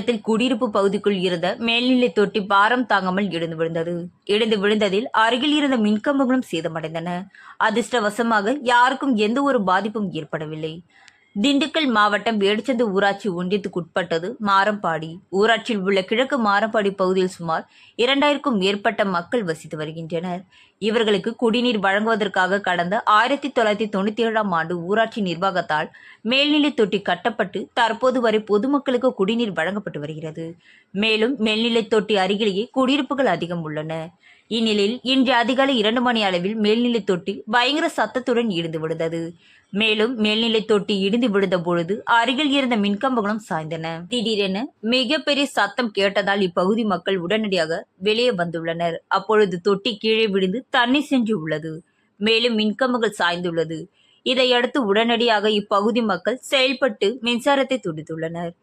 நேரத்தில் குடியிருப்பு பகுதிக்குள் இருந்த மேல்நிலை தொட்டி பாரம் தாங்காமல் இடிந்து விழுந்ததில் அருகில் இருந்த மின்கம்பங்களும் சேதமடைந்தன. அதிர்ஷ்டவசமாக யாருக்கும் எந்த ஒரு பாதிப்பும் ஏற்படவில்லை. திண்டுக்கல் மாவட்டம் வேடச்சந்து ஊராட்சி ஒன்றியத்துக்குட்பட்டது மாரம்பாடி. ஊராட்சியில் உள்ள கிழக்கு மாரம்பாடி பகுதியில் சுமார் 2000க்கும் மேற்பட்ட மக்கள் வசித்து வருகின்றனர். இவர்களுக்கு குடிநீர் வழங்குவதற்காக கடந்த 1997ஆம் ஆண்டு ஊராட்சி நிர்வாகத்தால் மேல்நிலை தொட்டி கட்டப்பட்டு தற்போது வரை பொதுமக்களுக்கு குடிநீர் வழங்கப்பட்டு வருகிறது. மேலும் மேல்நிலை தொட்டி அருகிலேயே குடியிருப்புகள் அதிகம் உள்ளன. இந்நிலையில் இன்று அதிகாலை 2 மணி அளவில் மேல்நிலை தொட்டி பயங்கர சத்தத்துடன் இடிந்து விழுந்தது. மேலும் மேல்நிலை தொட்டி இடிந்து விழுந்த பொழுது அருகில் இருந்த மின்கம்பங்களும் சாய்ந்தன. திடீரென மிகப்பெரிய சத்தம் கேட்டதால் இப்பகுதி மக்கள் உடனடியாக வெளியே வந்துள்ளனர். அப்பொழுது தொட்டி கீழே விழுந்து தண்ணீர் சென்று உள்ளது. மேலும் மின்கம்பங்கள் சாய்ந்துள்ளது. இதையடுத்து உடனடியாக இப்பகுதி மக்கள் செயல்பட்டு மின்சாரத்தை துண்டித்துள்ளனர்.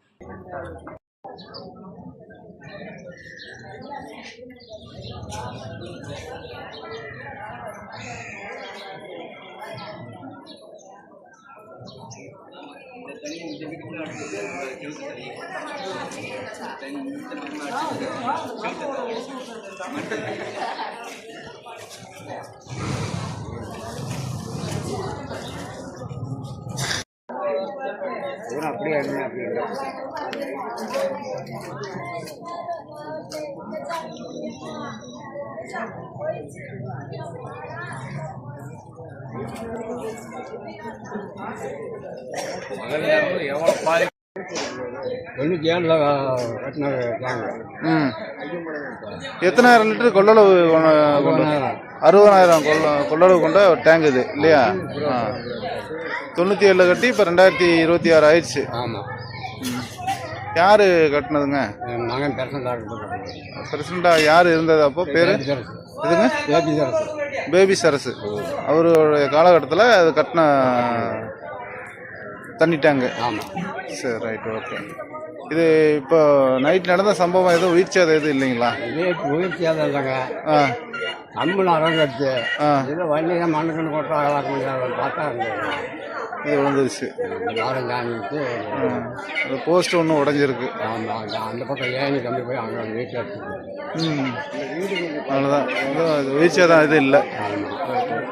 அப்படியே எவ்வளோ பாதி 97 கட்டினாங்க. எத்தனாயிரம் லிட்டர் கொள்ளளவு? 60,000 கொள்ளளவு கொண்ட ஒரு டேங்க் இது இல்லையா? 97 கட்டி இப்போ 2026 ஆயிடுச்சு. ஆமாம். யார் கட்டினதுங்க? மகன் பிரசிடண்டாக யார் இருந்தது அப்போ? பேர் எதுங்க? பேபி சரசு. அவருடைய காலகட்டத்தில் அது கட்டின தண்ணி டேங்கு. ஆமாம். சரி, ரைட், ஓகே. இது இப்போ நைட் நடந்த சம்பவம் எதுவும் உயிர் சேதம் எதுவும் இல்லைங்களா? உயிர் சேதம் இல்லைங்க. கம்பு அரங்கச்சு இதில் வண்டி தான் மண்ணுக்குன்னு கொட்டாங்க பார்த்தா இது விழுந்துருச்சு. அந்த போஸ்ட் ஒன்றும் உடஞ்சிருக்கு. ஆமாம். அந்த பக்கம் ஏணி கம்பி போய் அங்கே வீட்டில் அவ்வளோதான். உயிர் சேதம் எதுவும் இல்லை. ஆமாம்.